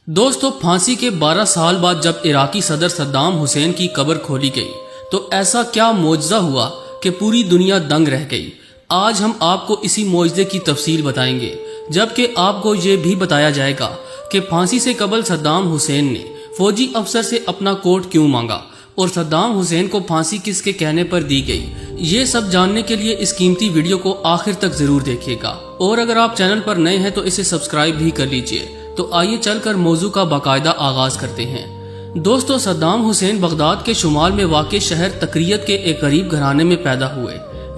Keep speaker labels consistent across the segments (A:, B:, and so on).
A: दोस्तों, फांसी के 12 साल बाद जब इराकी सदर सद्दाम हुसैन की कब्र खोली गई तो ऐसा क्या मोजज़ा हुआ कि पूरी दुनिया दंग रह गई। आज हम आपको इसी मोजज़े की तफसील बताएंगे, जबकि आपको ये भी बताया जाएगा कि फांसी से कबल सद्दाम हुसैन ने फौजी अफसर से अपना कोट क्यों मांगा और सद्दाम हुसैन को फांसी किसके कहने पर दी गई। ये सब जानने के लिए इस कीमती वीडियो को आखिर तक जरूर देखिएगा, और अगर आप चैनल पर नए हैं तो इसे सब्सक्राइब भी कर लीजिए। तो आइए चलकर मौजू का बाकायदा आगाज करते हैं। दोस्तों, सद्दाम हुसैन बगदाद के शुमाल में वाक़ शहर तकरियत के एक गरीब घराने में पैदा हुए।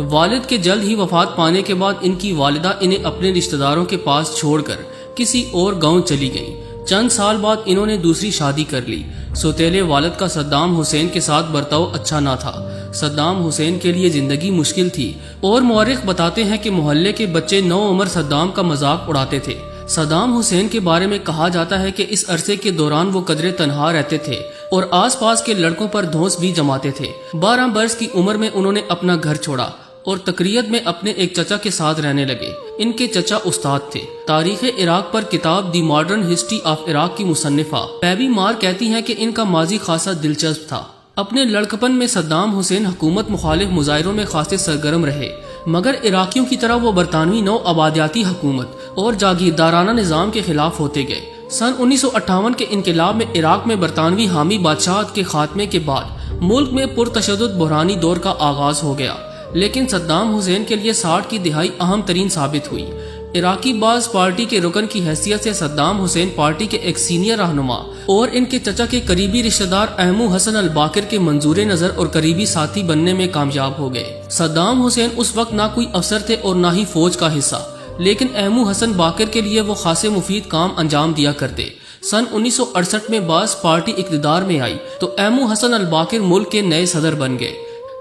A: वालिद के जल्द ही वफात पाने के बाद इनकी वालिदा इन्हें अपने रिश्तेदारों के पास छोड़कर किसी और गांव चली गईं। चंद साल बाद इन्होंने दूसरी शादी कर ली। सौतेले वालिद का सद्दाम हुसैन के साथ बर्ताव अच्छा ना था। सद्दाम हुसैन के लिए जिंदगी मुश्किल थी और मुअर्रिख बताते हैं कि मोहल्ले के बच्चे नौ उम्र सद्दाम का मजाक उड़ाते थे। सद्दाम हुसैन के बारे में कहा जाता है कि इस अरसे के दौरान वो कदरे तन्हा रहते थे और आसपास के लड़कों पर धौंस भी जमाते थे। 12 बरस की उम्र में उन्होंने अपना घर छोड़ा और तकरियत में अपने एक चचा के साथ रहने लगे। इनके चचा उस्ताद थे। तारीख इराक पर किताब दी मॉडर्न हिस्ट्री ऑफ इराक की मुसन्निफा पैबी मार कहती हैं कि इनका माजी खासा दिलचस्प था। अपने लड़कपन में सद्दाम हुसैन हुकूमत मुखालिफ मुजाहिरों में खासे सरगर्म रहे, मगर इराकियों की तरह वो बरतानवी नौ आबादियाती हुकूमत और जागीरदाराना निज़ाम के खिलाफ होते गए। सन 1958 के इनकलाब में इराक में बरतानवी हामी बादशाहत के खात्मे के बाद मुल्क में पुरतशद्दुद बहरानी दौर का आगाज हो गया, लेकिन सद्दाम हुसैन के लिए 60 की दिहाई अहम तरीन साबित हुई। इराकी बाज़ पार्टी के रुकन की हैसियत से सद्दाम हुसैन पार्टी के एक सीनियर रहनुमा और इनके चचा के करीबी रिश्तेदार अहमू हसन अल बाकिर के मंजूर नजर और करीबी साथी बनने में कामयाब हो गए। सद्दाम हुसैन उस वक्त ना कोई अफसर थे और ना ही फौज का हिस्सा, लेकिन अहमू हसन बाकिर के लिए वो खासे मुफीद काम अंजाम दिया करते। सन 1968 में बाज़ पार्टी इक़्तिदार में आई तो अहमू हसन अल बाकिर मुल्क के नए सदर बन गए।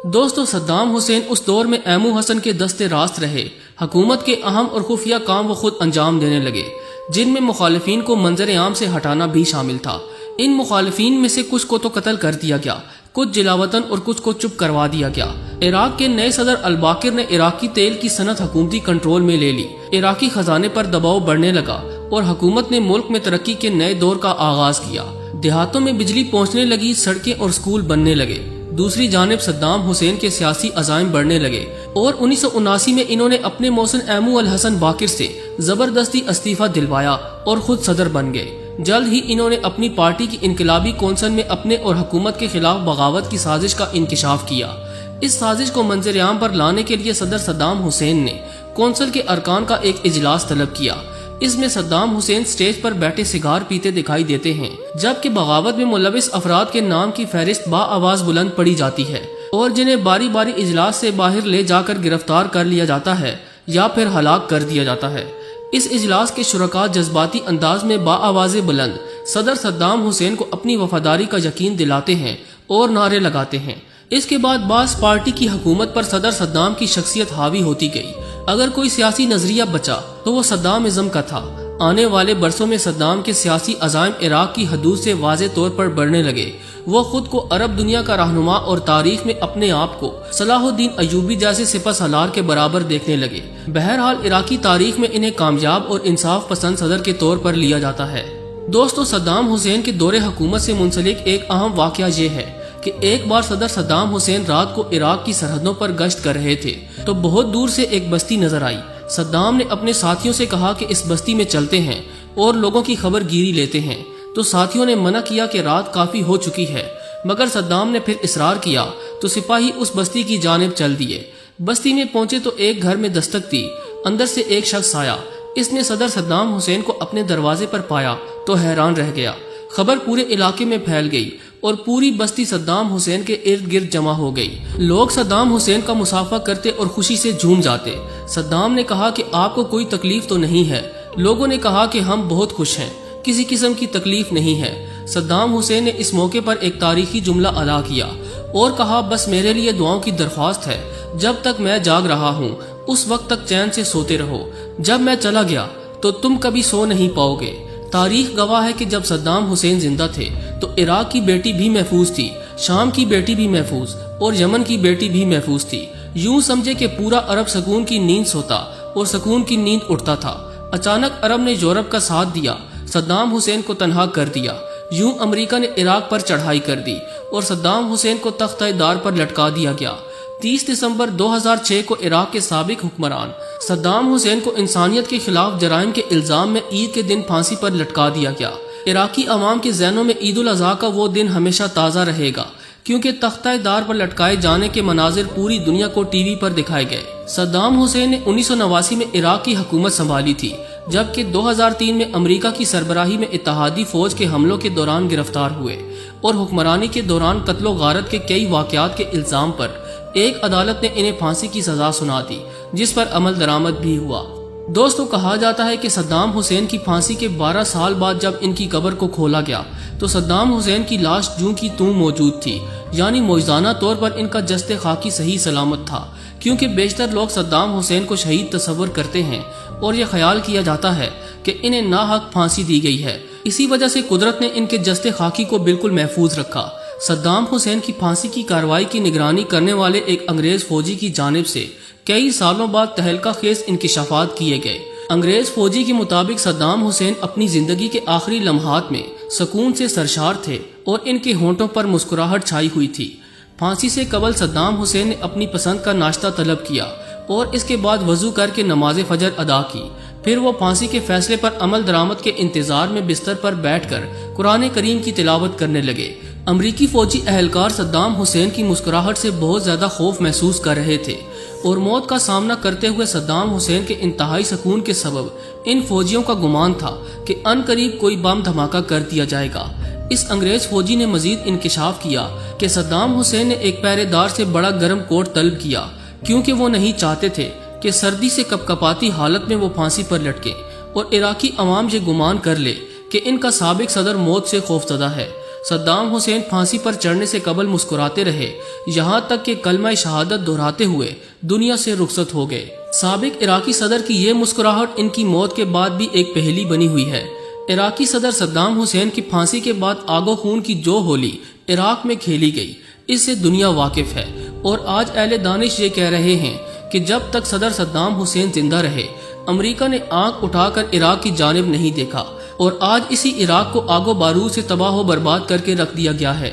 A: दोस्तों, सद्दाम हुसैन उस दौर में अहमू हसन के दस्ते रास्त रहे। हुकूमत के अहम और खुफिया काम वो खुद अंजाम देने लगे, जिनमें मुखालिफिन को मंजर आम से हटाना भी शामिल था। इन मुखालिफिन में से कुछ को तो कत्ल कर दिया गया, कुछ जिलावतन और कुछ को चुप करवा दिया गया। इराक के नए सदर अल बाकिर ने इराकी तेल की सनत हुकूमती कंट्रोल में ले ली। इराकी खजाने पर दबाव बढ़ने लगा और हुकूमत ने मुल्क में तरक्की के नए दौर का आगाज किया। देहातों में बिजली पहुंचने लगी, सड़कें और स्कूल बनने लगे। दूसरी जानिब सद्दाम हुसैन के सियासी अज़ाइम बढ़ने लगे और 1979 में इन्होंने अपने मौसन अहमू अल हसन बाकिर से जबरदस्ती इस्तीफा दिलवाया और खुद सदर बन गए। जल्द ही इन्होंने अपनी पार्टी की इनकलाबी कौंसल में अपने और हुकूमत के खिलाफ बगावत की साजिश का इंकिशाफ किया। इस साजिश को मंजर आम पर लाने के लिए सदर सद्दाम हुसैन ने कौंसल के अरकान का एक इजलास तलब किया। इसमें सद्दाम हुसैन स्टेज पर बैठे सिगार पीते दिखाई देते हैं, जबकि बगावत में मुलविस अफराद के नाम की फहरिस्त बाआवाज बुलंद पड़ी जाती है और जिन्हें बारी बारी इजलास से बाहर ले जाकर गिरफ्तार कर लिया जाता है या फिर हलाक कर दिया जाता है। इस इजलास के शुरका जज्बाती अंदाज में बाआवाज़े बुलंद सदर सद्दाम हुसैन को अपनी वफादारी का यकीन दिलाते हैं और नारे लगाते हैं। इसके बाद बास पार्टी की हुकूमत पर सदर सद्दाम की शख्सियत हावी होती गई। अगर कोई सियासी नजरिया बचा तो वो सद्दामिज़्म का था। आने वाले बरसों में सद्दाम के सियासी अज़ाइम इराक की हदूद से वाज़े तौर पर बढ़ने लगे। वो खुद को अरब दुनिया का रहनुमा और तारीख में अपने आप को सलाहुद्दीन अयूबी जैसे सिपह सालार के बराबर देखने लगे। बहरहाल इराकी तारीख में इन्हें कामयाब और इंसाफ पसंद सदर के तौर पर लिया जाता है। दोस्तों, सद्दाम हुसैन के दौरे हुकूमत से मुंसलिक एक अहम वाक़या ये है कि एक बार सदर सद्दाम हुसैन रात को इराक की सरहदों पर गश्त कर रहे थे तो बहुत दूर से एक बस्ती नजर आई। सद्दाम ने अपने साथियों से कहा कि इस बस्ती में चलते हैं और लोगों की खबर गिरी लेते हैं, तो साथियों ने मना किया कि रात काफी हो चुकी है, मगर सद्दाम ने फिर इसरार किया तो सिपाही उस बस्ती की जानिब चल दिए। बस्ती में पहुंचे तो एक घर में दस्तक दी। अंदर से एक शख्स आया। इसने सदर सद्दाम हुसैन को अपने दरवाजे पर पाया तो हैरान रह गया। खबर पूरे इलाके में फैल गई और पूरी बस्ती सद्दाम हुसैन के इर्द गिर्द जमा हो गई। लोग सद्दाम हुसैन का मुसाफा करते और खुशी से झूम जाते। सद्दाम ने कहा कि आपको कोई तकलीफ तो नहीं है। लोगों ने कहा कि हम बहुत खुश हैं, किसी किस्म की तकलीफ नहीं है। सद्दाम हुसैन ने इस मौके पर एक तारीखी जुमला अदा किया और कहा, बस मेरे लिए दुआओं की दरख्वास्त है। जब तक मैं जाग रहा हूँ उस वक्त तक चैन से सोते रहो। जब मैं चला गया तो तुम कभी सो नहीं पाओगे। तारीख गवाह है कि जब सद्दाम हुसैन जिंदा थे तो इराक की बेटी भी महफूज थी, शाम की बेटी भी महफूज और यमन की बेटी भी महफूज थी। यूं समझे कि पूरा अरब सकून की नींद सोता और सकून की नींद उठता था। अचानक अरब ने यूरोप का साथ दिया। صدام حسین کو تنہا کر دیا۔ یوں امریکہ نے عراق پر چڑھائی کر دی اور صدام حسین کو تختہ دار پر لٹکا دیا گیا۔ 30 دسمبر 2006 کو عراق کے سابق حکمران صدام حسین کو انسانیت کے خلاف جرائم کے الزام میں عید کے دن پھانسی پر لٹکا دیا گیا۔ عراقی عوام کے ذہنوں میں عید الاضحیٰ کا وہ دن ہمیشہ تازہ رہے گا، کیونکہ تختہ دار پر لٹکائے جانے کے مناظر پوری دنیا کو ٹی وی پر دکھائے گئے۔ صدام حسین نے 1989 میں عراق کی حکومت سنبھالی تھی، جبکہ 2003 میں امریکہ کی سربراہی میں اتحادی فوج کے حملوں کے دوران گرفتار ہوئے اور حکمرانی کے دوران قتل و غارت کے کئی واقعات کے الزام پر ایک عدالت نے انہیں پھانسی کی سزا سنا دی، جس پر عمل درآمد بھی ہوا۔ دوستو، کہا جاتا ہے کہ صدام حسین کی پھانسی کے 12 سال بعد جب ان کی قبر کو کھولا گیا تو صدام حسین کی لاش جوں کی توں موجود تھی، یعنی معجزانہ طور پر ان کا جسد خاکی صحیح سلامت تھا، کیونکہ بیشتر لوگ صدام حسین کو شہید تصور کرتے ہیں اور یہ خیال کیا جاتا ہے کہ انہیں ناحق پھانسی دی گئی ہے۔ اسی وجہ سے قدرت نے ان کے جسد خاکی کو بالکل محفوظ رکھا۔ صدام حسین کی پھانسی کی کارروائی کی نگرانی کرنے والے ایک انگریز فوجی کی جانب سے کئی سالوں بعد تہلکہ خیز انکشافات کیے گئے۔ انگریز فوجی کے مطابق صدام حسین اپنی زندگی کے آخری لمحات میں سکون سے سرشار تھے اور ان کے ہونٹوں پر مسکراہٹ چھائی ہوئی تھی۔ پھانسی سے قبل صدام حسین نے اپنی پسند کا ناشتہ طلب کیا اور اس کے بعد وضو کر کے نماز فجر ادا کی۔ پھر وہ پھانسی کے فیصلے پر عمل درآمد کے انتظار میں بستر پر بیٹھ کر قرآن کریم کی تلاوت کرنے لگے۔ امریکی فوجی اہلکار صدام حسین کی مسکراہٹ سے بہت زیادہ خوف محسوس کر رہے تھے اور موت کا سامنا کرتے ہوئے صدام حسین کے انتہائی سکون کے سبب ان فوجیوں کا گمان تھا کہ ان قریب کوئی بم دھماکہ کر دیا جائے گا۔ اس انگریز فوجی نے مزید انکشاف کیا کہ صدام حسین نے ایک پہرے دار سے بڑا گرم کوٹ طلب کیا، کیونکہ وہ نہیں چاہتے تھے کہ سردی سے کپکپاتی حالت میں وہ پھانسی پر لٹکے اور عراقی عوام یہ گمان کر لے کہ ان کا سابق صدر موت سے خوفزدہ ہے۔ صدام حسین پھانسی پر چڑھنے سے قبل مسکراتے رہے، یہاں تک کہ کلمہ شہادت دہراتے ہوئے دنیا سے رخصت ہو گئے۔ سابق عراقی صدر کی یہ مسکراہٹ ان کی موت کے بعد بھی ایک پہیلی بنی ہوئی ہے۔ عراقی صدر صدام حسین کی پھانسی کے بعد آگ و خون کی جو ہولی عراق میں کھیلی گئی، اس سے دنیا واقف ہے، اور آج اہل دانش یہ کہہ رہے ہیں کہ جب تک صدر صدام حسین زندہ رہے، امریکہ نے آنکھ اٹھا کر عراق کی جانب نہیں دیکھا، اور آج اسی عراق کو آگ و بارود سے تباہ و برباد کر کے رکھ دیا گیا ہے۔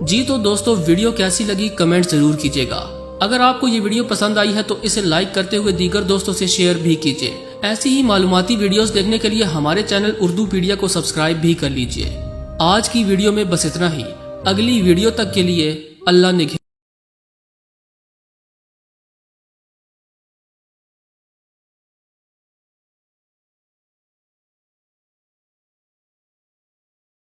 A: جی تو دوستو، ویڈیو کیسی لگی کمنٹ ضرور کیجیے گا۔ اگر آپ کو یہ ویڈیو پسند آئی ہے تو اسے لائک کرتے ہوئے دیگر دوستوں سے شیئر بھی کیجیے۔ ایسی ہی معلوماتی ویڈیوز دیکھنے کے لیے ہمارے چینل اردو پیڈیا کو سبسکرائب بھی کر لیجیے۔ آج کی ویڈیو میں بس اتنا ہی۔ اگلی ویڈیو تک کے لیے اللہ نگہبان۔